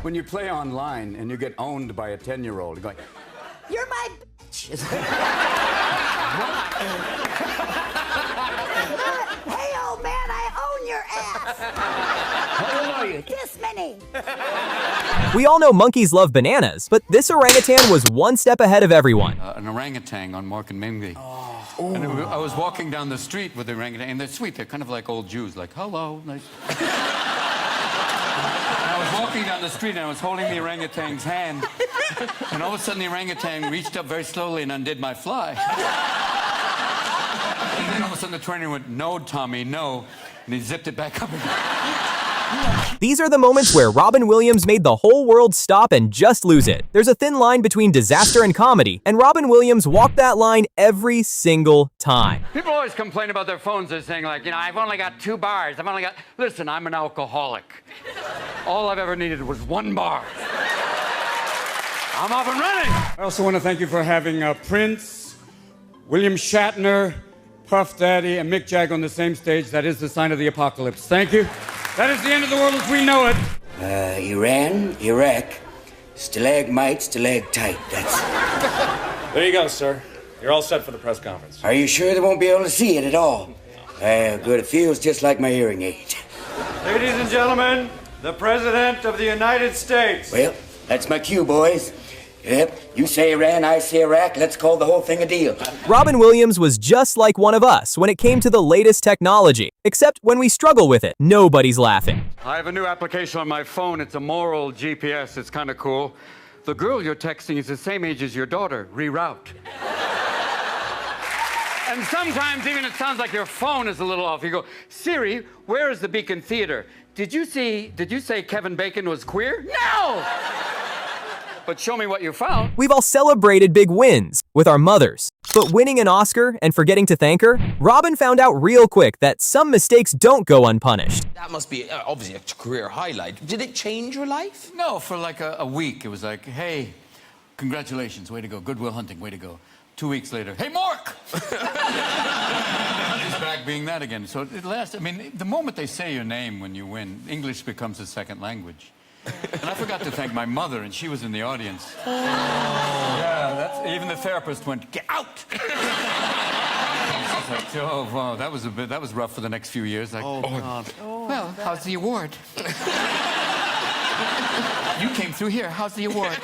When you play online and you get owned by a 10-year-old, you're going, "You're my bitch." Hey, old man, I own your ass. How old are you? This many. We all know monkeys love bananas, but this orangutan was one step ahead of everyone. An orangutan on Mork and Mindy. And I was walking down the street with the orangutan, and they're sweet. They're kind of like old Jews, like, "Hello, nice." I was walking down the street and I was holding the orangutan's hand, and all of a sudden the orangutan reached up very slowly and undid my fly. And then all of a sudden the trainer went, "No, Tommy, no," and he zipped it back up again. These are the moments where Robin Williams made the whole world stop and just lose it. There's a thin line between disaster and comedy, and Robin Williams walked that line every single time. People always complain about their phones. They're saying, like, I've only got 2 bars. Listen, I'm an alcoholic. All I've ever needed was 1 bar. I'm off and running. I also want to thank you for having Prince, William Shatner, Puff Daddy, and Mick Jagger on the same stage. That is the sign of the apocalypse. Thank you. That is the end of the world as we know it. Iran, Iraq, stalagmite, stalactite. That's... There you go, sir. You're all set for the press conference. Are you sure they won't be able to see it at all? Good. It feels just like my hearing aid. Ladies and gentlemen, the President of the United States. Well, that's my cue, boys. Yep, you say Iran, I say Iraq. Let's call the whole thing a deal. Robin Williams was just like one of us when it came to the latest technology. Except when we struggle with it, nobody's laughing. I have a new application on my phone. It's a moral GPS. It's kind of cool. The girl you're texting is the same age as your daughter. Reroute. And sometimes even it sounds like your phone is a little off. You go, "Siri, where is the Beacon Theater? Did you say Kevin Bacon was queer?" No! But show me what you found. We've all celebrated big wins with our mothers. But winning an Oscar and forgetting to thank her? Robin found out real quick that some mistakes don't go unpunished. That must be obviously a career highlight. Did it change your life? No, for like a week. It was like, "Hey, congratulations, way to go. Good Will Hunting, way to go." 2 weeks later, "Hey, Mork!" He's back being that again. So it lasts. I mean, the moment they say your name when you win, English becomes a second language. And I forgot to thank my mother, and she was in the audience. Yeah, even the therapist went, "Get out!" I was like, "Oh, wow, that was rough for the next few years." Like, oh God. Well, how's the award? You came through here. How's the award?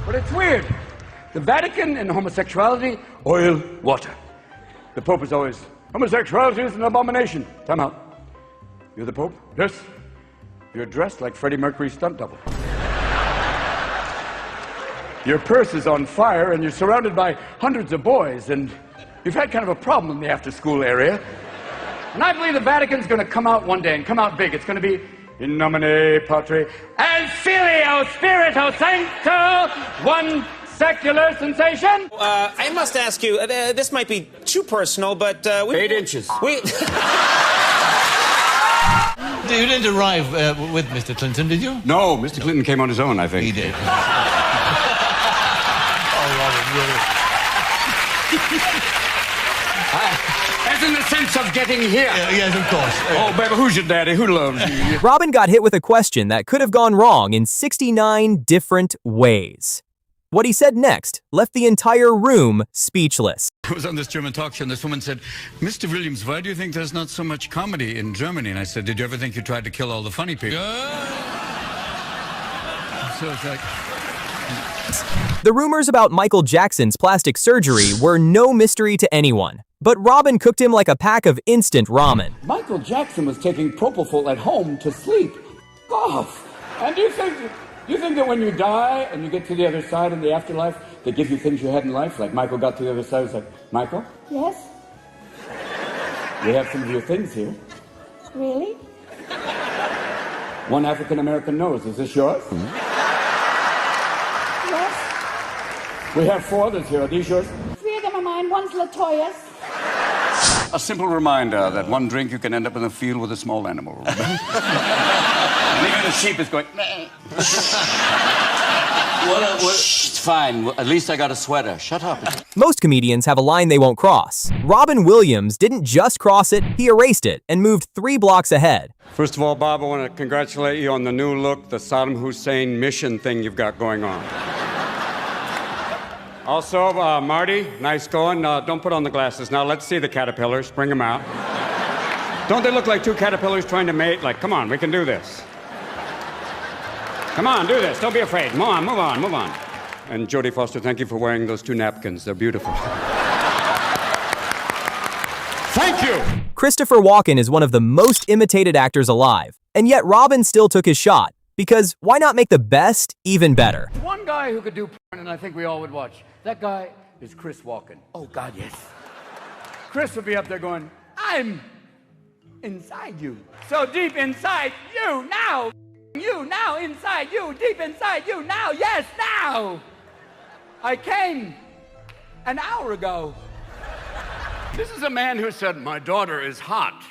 But it's weird. The Vatican and homosexuality, oil, water. The Pope is always, "Homosexuality is an abomination." Time out. You're the Pope? Yes. You're dressed like Freddie Mercury's stunt double. Your purse is on fire and you're surrounded by hundreds of boys, and you've had kind of a problem in the after-school area. And I believe the Vatican's going to come out one day and come out big. It's going to be "In nomine Patri et Filio Spiritus Sancto," one secular sensation. I must ask you, this might be too personal, but 8 inches. You didn't arrive with Mr. Clinton, did you? No, Mr. Clinton came on his own, I think. He did. As in the sense of getting here. Yes, of course. Oh, baby, who's your daddy? Who loves you? Robin got hit with a question that could have gone wrong in 69 different ways. What he said next left the entire room speechless. I was on this German talk show, and this woman said, "Mr. Williams, why do you think there's not so much comedy in Germany?" And I said, "Did you ever think you tried to kill all the funny people?" So it's like... The rumors about Michael Jackson's plastic surgery were no mystery to anyone. But Robin cooked him like a pack of instant ramen. Michael Jackson was taking propofol at home to sleep. Off. And do you think that when you die and you get to the other side in the afterlife, they give you things you had in life? Like Michael got to the other side, was like, "Michael? Yes? We have some of your things here. Really? One African-American nose. Is this yours? Yes? We have 4 others here. Are these yours?" 3 of them are mine. One's Latoya's. A simple reminder that one drink you can end up in the field with a small animal. And even the sheep is going, "Meh." Shh, it's fine. At least I got a sweater. Shut up. Most comedians have a line they won't cross. Robin Williams didn't just cross it, he erased it and moved 3 blocks ahead. First of all, Bob, I want to congratulate you on the new look, the Saddam Hussein mission thing you've got going on. Also, Marty, nice going. Don't put on the glasses. Now, let's see the caterpillars. Bring them out. Don't they look like 2 caterpillars trying to mate? Like, come on, we can do this. Come on, do this. Don't be afraid. Come on, move on, move on. And Jodie Foster, thank you for wearing those 2 napkins. They're beautiful. Thank you! Christopher Walken is one of the most imitated actors alive, and yet Robin still took his shot. Because why not make the best even better? One guy who could do porn, and I think we all would watch. That guy is Chris Walken. Oh, God, yes. Chris would be up there going, I'm inside you. So deep inside you now. You now inside you. Deep inside you now. Yes, now. I came an hour ago. This is a man who said, my daughter is hot.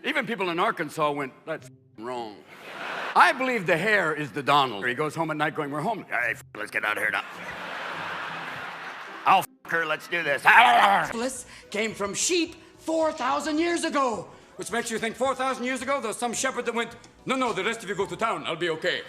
Even people in Arkansas went, that's wrong. I believe the hair is the Donald. He goes home at night going, we're home. Hey, let's get out of here now. I'll her, let's do this. Came from sheep 4,000 years ago. Which makes you think 4,000 years ago, there was some shepherd that went, no, the rest of you go to town, I'll be okay.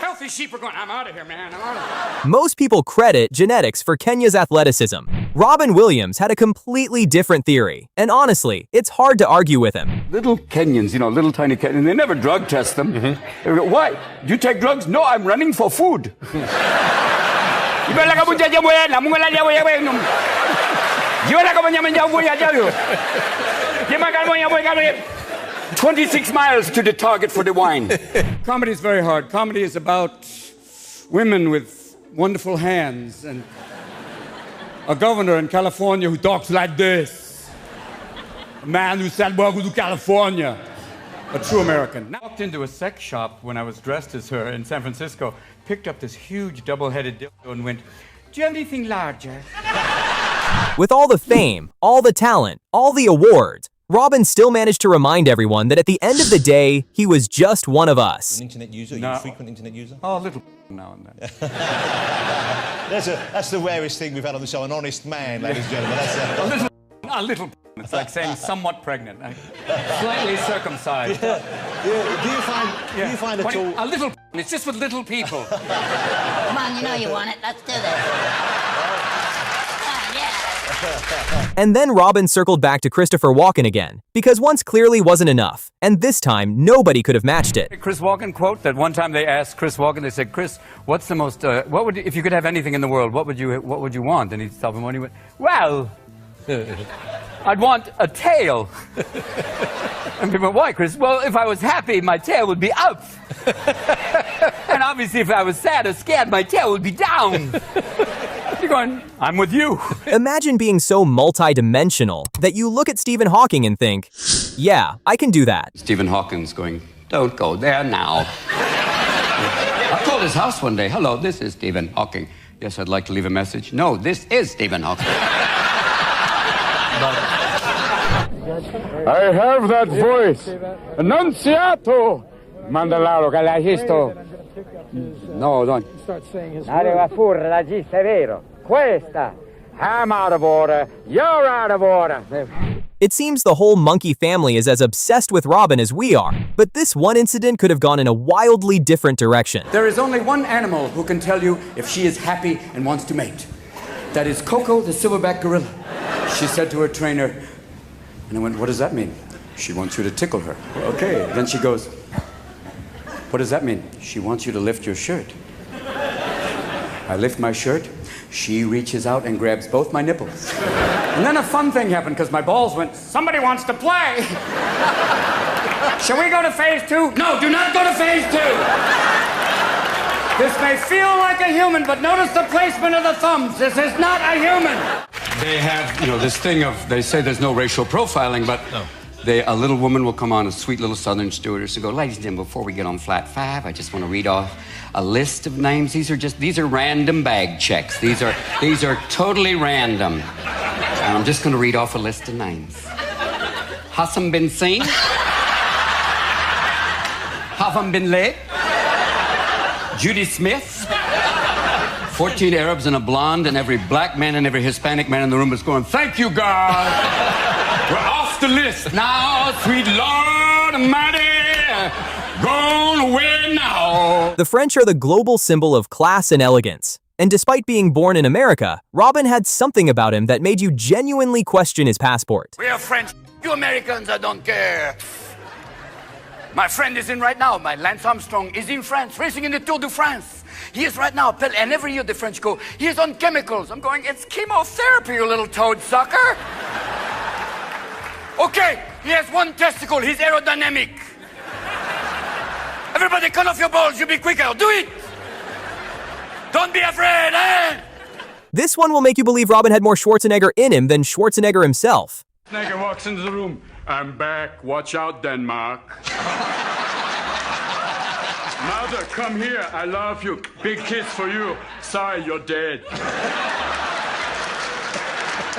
Healthy sheep are going, I'm out of here, man, I'm out of here. Most people credit genetics for Kenya's athleticism. Robin Williams had a completely different theory, and honestly, it's hard to argue with him. Little Kenyans, little tiny Kenyans, they never drug test them. They go, why? Do you take drugs? No, I'm running for food. 26 miles to the target for the wine. Comedy is very hard. Comedy is about women with wonderful hands and a governor in California who talks like this. A man who said, welcome to California. A true American. I walked into a sex shop when I was dressed as her in San Francisco, picked up this huge double-headed dildo and went, do you have anything larger? With all the fame, all the talent, all the awards, Robin still managed to remind everyone that at the end of the day, he was just one of us. An internet user? No. Are you a frequent internet user? Oh, a little now and then. That's the rarest thing we've had on the show, an honest man, ladies and gentlemen. That's, A little. It's like saying somewhat pregnant. Slightly circumcised. do you find at all... A little. It's just with little people. Come on, you know you want it. Let's do this. And then Robin circled back to Christopher Walken again, because once clearly wasn't enough, and this time nobody could have matched it. Chris Walken quote that one time they asked Chris Walken, they said, Chris, what's the most, if you could have anything in the world, what would you want? And he told them, he went, well, I'd want a tail. And people went, why, Chris? Well, if I was happy, my tail would be up. And obviously, if I was sad or scared, my tail would be down. You're going, I'm with you. Imagine being so multi-dimensional that you look at Stephen Hawking and think, yeah, I can do that. Stephen Hawking's going, don't go there now. I called his house one day. Hello, this is Stephen Hawking. Yes, I'd like to leave a message. No, this is Stephen Hawking. I have that voice. Annunziato. Mandalaro, Galagisto. No, don't. Arriva furra, la gista, è vero. Questa. I'm out of order. You're out of order. It seems the whole monkey family is as obsessed with Robin as we are, but this one incident could have gone in a wildly different direction. There is only one animal who can tell you if she is happy and wants to mate. That is Coco, the silverback gorilla. She said to her trainer, and I went, what does that mean? She wants you to tickle her. Okay. Then she goes, what does that mean? She wants you to lift your shirt. I lift my shirt. She reaches out and grabs both my nipples. And then a fun thing happened because my balls went, somebody wants to play. Shall we go to phase 2? No, do not go to phase 2. This may feel like a human, but notice the placement of the thumbs. This is not a human. They have, this thing of, they say there's no racial profiling, but no. A little woman will come on, a sweet little southern stewardess, and go, ladies and gentlemen, before we get on flat 5, I just want to read off a list of names. These are random bag checks. These are totally random. And I'm just going to read off a list of names. Hassan bin Singh. Havam bin Le. Judy Smith. 14 Arabs and a blonde, and every black man and every Hispanic man in the room was going, thank you, God. We're off the list now, sweet Lord Almighty. Gone away now. The French are the global symbol of class and elegance. And despite being born in America, Robin had something about him that made you genuinely question his passport. We are French. You Americans, I don't care. My friend is in right now. My Lance Armstrong is in France, racing in the Tour de France. He is right now, and every year the French go, he is on chemicals. I'm going, it's chemotherapy, you little toad sucker. Okay, he has one testicle. He's aerodynamic. Everybody cut off your balls. You be quicker. Do it. Don't be afraid, eh? This one will make you believe Robin had more Schwarzenegger in him than Schwarzenegger himself. Schwarzenegger walks into the room. I'm back. Watch out, Denmark. Mother, come here. I love you. Big kiss for you. Sorry, you're dead.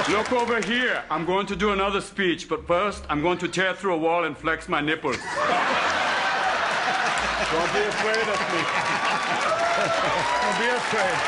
Look over here. I'm going to do another speech, but first, I'm going to tear through a wall and flex my nipples. Don't be afraid of me. Don't be afraid.